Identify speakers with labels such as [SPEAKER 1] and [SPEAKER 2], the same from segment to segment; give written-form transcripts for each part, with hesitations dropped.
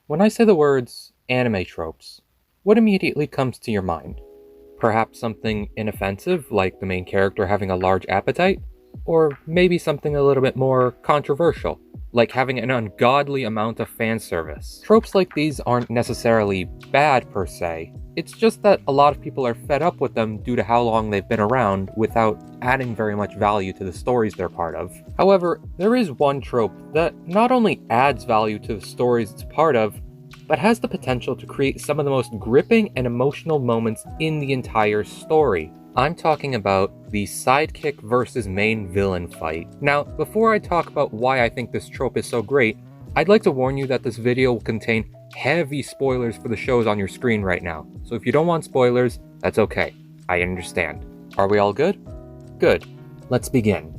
[SPEAKER 1] When I say the words anime tropes, what immediately comes to your mind? Perhaps something inoffensive, like the main character having a large appetite? Or maybe something a little bit more controversial, like having an ungodly amount of fan service. Tropes like these aren't necessarily bad per se, it's just that a lot of people are fed up with them due to how long they've been around without adding very much value to the stories they're part of. However, there is one trope that not only adds value to the stories it's part of, but has the potential to create some of the most gripping and emotional moments in the entire story. I'm talking about the sidekick versus main villain fight. Now, before I talk about why I think this trope is so great, I'd like to warn you that this video will contain heavy spoilers for the shows on your screen right now. So if you don't want spoilers, that's okay. I understand. Are we all good? Good. Let's begin.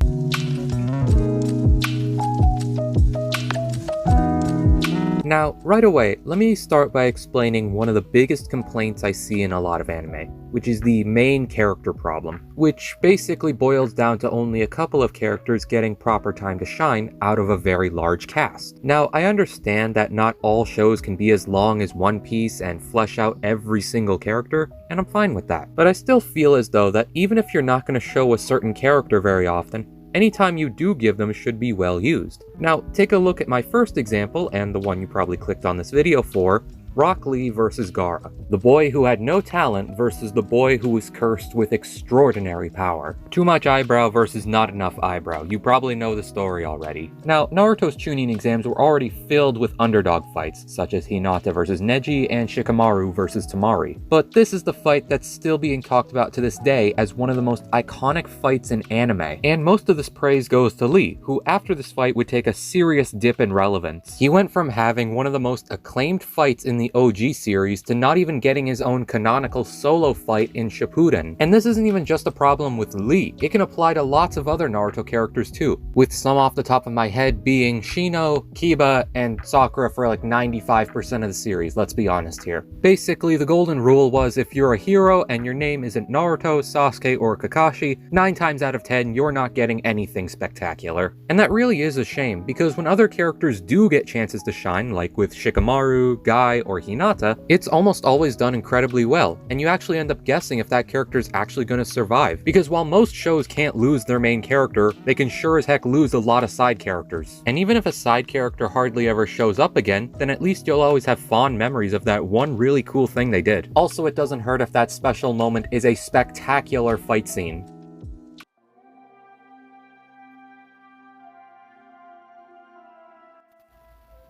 [SPEAKER 1] Now, right away, let me start by explaining one of the biggest complaints I see in a lot of anime, which is the main character problem, which basically boils down to only a couple of characters getting proper time to shine out of a very large cast. Now, I understand that not all shows can be as long as One Piece and flesh out every single character, and I'm fine with that. But I still feel as though that even if you're not going to show a certain character very often, anytime you do give them should be well used. Now, take a look at my first example, and the one you probably clicked on this video for, Rock Lee versus Gaara. The boy who had no talent versus the boy who was cursed with extraordinary power. Too much eyebrow versus not enough eyebrow. You probably know the story already. Now, Naruto's Chunin exams were already filled with underdog fights, such as Hinata versus Neji and Shikamaru versus Tamari. But this is the fight that's still being talked about to this day as one of the most iconic fights in anime. And most of this praise goes to Lee, who after this fight would take a serious dip in relevance. He went from having one of the most acclaimed fights in the OG series to not even getting his own canonical solo fight in Shippuden. And this isn't even just a problem with Lee, it can apply to lots of other Naruto characters too, with some off the top of my head being Shino, Kiba, and Sakura for like 95% of the series, let's be honest here. Basically, the golden rule was if you're a hero and your name isn't Naruto, Sasuke, or Kakashi, 9 times out of 10 you're not getting anything spectacular. And that really is a shame, because when other characters do get chances to shine, like with Shikamaru, Guy, or Hinata, it's almost always done incredibly well, and you actually end up guessing if that character is actually going to survive. Because while most shows can't lose their main character, they can sure as heck lose a lot of side characters. And even if a side character hardly ever shows up again, then at least you'll always have fond memories of that one really cool thing they did. Also, it doesn't hurt if that special moment is a spectacular fight scene.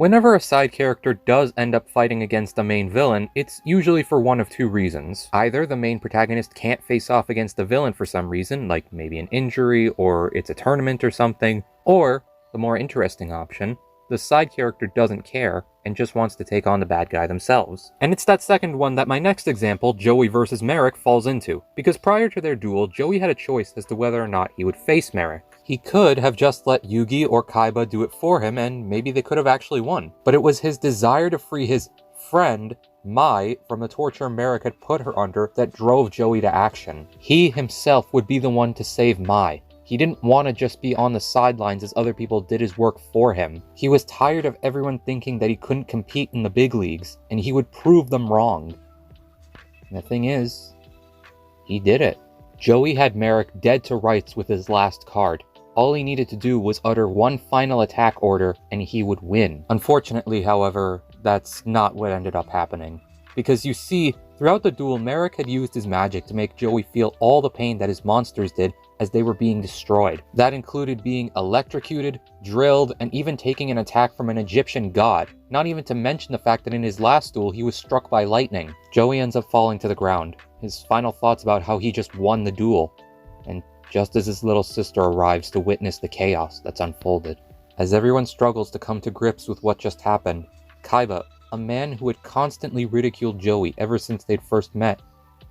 [SPEAKER 1] Whenever a side character does end up fighting against the main villain, it's usually for one of two reasons. Either the main protagonist can't face off against the villain for some reason, like maybe an injury or it's a tournament or something, or, the more interesting option, the side character doesn't care and just wants to take on the bad guy themselves. And it's that second one that my next example, Joey versus Merrick, falls into, because prior to their duel, Joey had a choice as to whether or not he would face Merrick. He could have just let Yugioh or Kaiba do it for him, and maybe they could have actually won. But it was his desire to free his friend, Mai, from the torture Merrick had put her under that drove Joey to action. He himself would be the one to save Mai. He didn't want to just be on the sidelines as other people did his work for him. He was tired of everyone thinking that he couldn't compete in the big leagues, and he would prove them wrong. And the thing is, he did it. Joey had Merrick dead to rights with his last card. All he needed to do was utter one final attack order and he would win. Unfortunately, however, that's not what ended up happening. Because you see, throughout the duel, Merrick had used his magic to make Joey feel all the pain that his monsters did as they were being destroyed. That included being electrocuted, drilled, and even taking an attack from an Egyptian god. Not even to mention the fact that in his last duel, he was struck by lightning. Joey ends up falling to the ground. His final thoughts about how he just won the duel. And just as his little sister arrives to witness the chaos that's unfolded. As everyone struggles to come to grips with what just happened, Kaiba, a man who had constantly ridiculed Joey ever since they'd first met,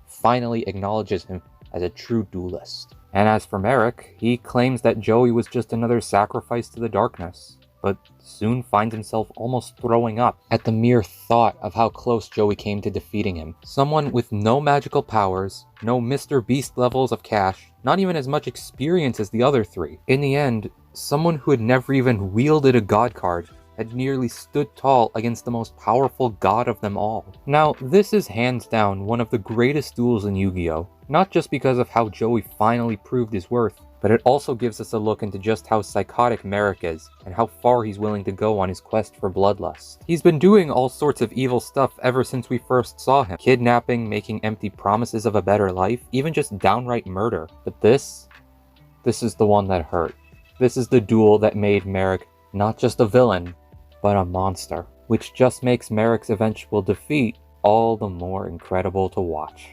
[SPEAKER 1] finally acknowledges him as a true duelist. And as for Merrick, he claims that Joey was just another sacrifice to the darkness, but soon finds himself almost throwing up at the mere thought of how close Joey came to defeating him. Someone with no magical powers, no Mr. Beast levels of cash, not even as much experience as the other three. In the end, someone who had never even wielded a god card had nearly stood tall against the most powerful god of them all. Now, this is hands down one of the greatest duels in Yu-Gi-Oh! Not just because of how Joey finally proved his worth, but it also gives us a look into just how psychotic Merrick is, and how far he's willing to go on his quest for bloodlust. He's been doing all sorts of evil stuff ever since we first saw him. Kidnapping, making empty promises of a better life, even just downright murder. But this is the one that hurt. This is the duel that made Merrick not just a villain, but a monster. Which just makes Merrick's eventual defeat all the more incredible to watch.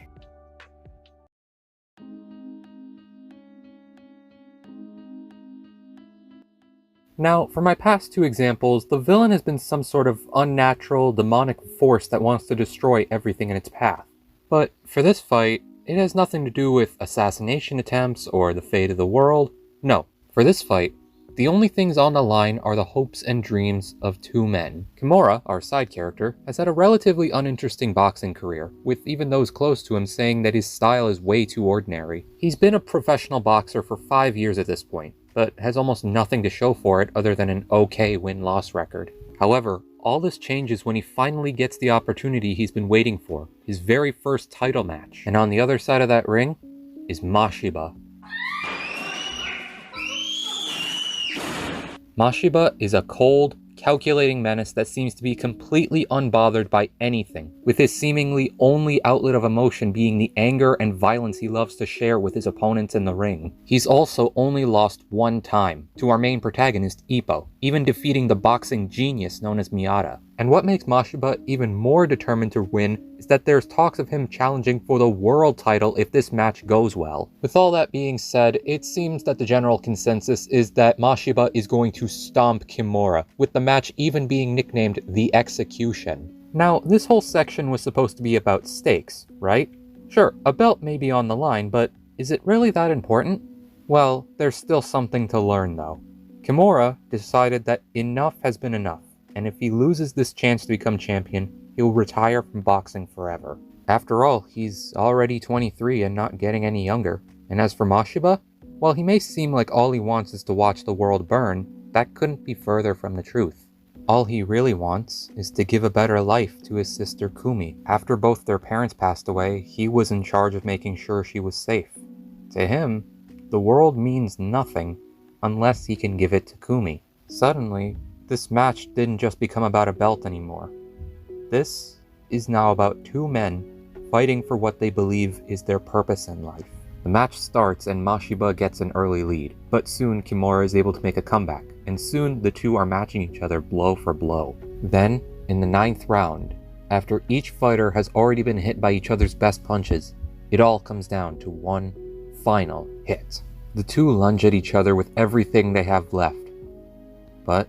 [SPEAKER 1] Now, for my past two examples, the villain has been some sort of unnatural, demonic force that wants to destroy everything in its path. But for this fight, it has nothing to do with assassination attempts or the fate of the world. No, for this fight, the only things on the line are the hopes and dreams of two men. Kimura, our side character, has had a relatively uninteresting boxing career, with even those close to him saying that his style is way too ordinary. He's been a professional boxer for 5 years at this point, but has almost nothing to show for it other than an okay win-loss record. However, all this changes when he finally gets the opportunity he's been waiting for, his very first title match. And on the other side of that ring is Mashiba. Mashiba is a cold, calculating menace that seems to be completely unbothered by anything, with his seemingly only outlet of emotion being the anger and violence he loves to share with his opponents in the ring. He's also only lost one time, to our main protagonist Ippo, even defeating the boxing genius known as Miyata. And what makes Mashiba even more determined to win is that there's talks of him challenging for the world title if this match goes well. With all that being said, it seems that the general consensus is that Mashiba is going to stomp Kimura, with the match even being nicknamed The Execution. Now, this whole section was supposed to be about stakes, right? Sure, a belt may be on the line, but is it really that important? Well, there's still something to learn though. Kimura decided that enough has been enough, and if he loses this chance to become champion, he'll retire from boxing forever. After all, he's already 23 and not getting any younger. And as for Mashiba, while he may seem like all he wants is to watch the world burn, that couldn't be further from the truth. All he really wants is to give a better life to his sister Kumi. After both their parents passed away, he was in charge of making sure she was safe. To him, the world means nothing unless he can give it to Kumi. Suddenly, this match didn't just become about a belt anymore. This is now about two men fighting for what they believe is their purpose in life. The match starts and Mashiba gets an early lead, but soon Kimura is able to make a comeback, and soon the two are matching each other blow for blow. Then, in the 9th round, after each fighter has already been hit by each other's best punches, it all comes down to one final hit. The two lunge at each other with everything they have left, but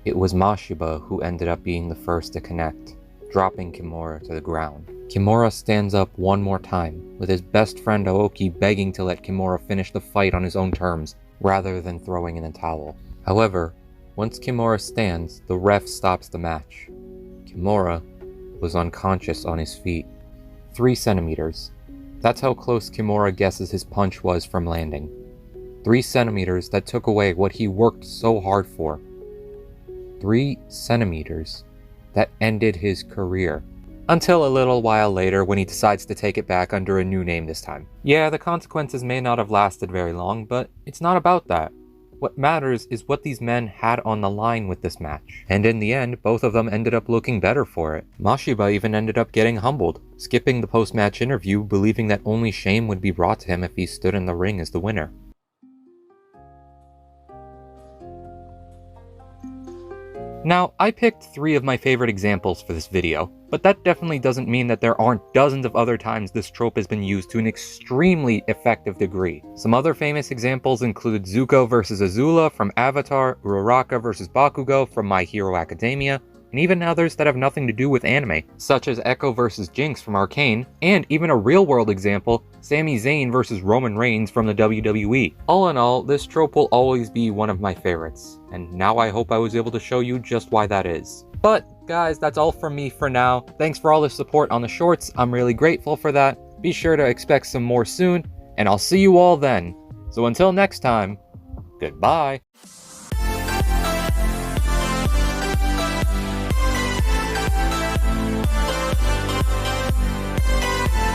[SPEAKER 1] it was Mashiba who ended up being the first to connect, dropping Kimura to the ground. Kimura stands up one more time, with his best friend Aoki begging to let Kimura finish the fight on his own terms, rather than throwing in a towel. However, once Kimura stands, the ref stops the match. Kimura was unconscious on his feet. 3 centimeters. That's how close Kimura guesses his punch was from landing. 3 centimeters that took away what he worked so hard for. 3 centimeters that ended his career. Until a little while later when he decides to take it back under a new name this time. Yeah, the consequences may not have lasted very long, but it's not about that. What matters is what these men had on the line with this match. And in the end, both of them ended up looking better for it. Mashiba even ended up getting humbled, skipping the post-match interview, believing that only shame would be brought to him if he stood in the ring as the winner. Now, I picked 3 of my favorite examples for this video, but that definitely doesn't mean that there aren't dozens of other times this trope has been used to an extremely effective degree. Some other famous examples include Zuko vs Azula from Avatar, Uraraka vs Bakugo from My Hero Academia, and even others that have nothing to do with anime, such as Echo vs Jinx from Arcane, and even a real-world example, Sami Zayn vs Roman Reigns from the WWE. All in all, this trope will always be one of my favorites, and now I hope I was able to show you just why that is. But, guys, that's all from me for now. Thanks for all the support on the shorts, I'm really grateful for that. Be sure to expect some more soon, and I'll see you all then. So until next time, goodbye!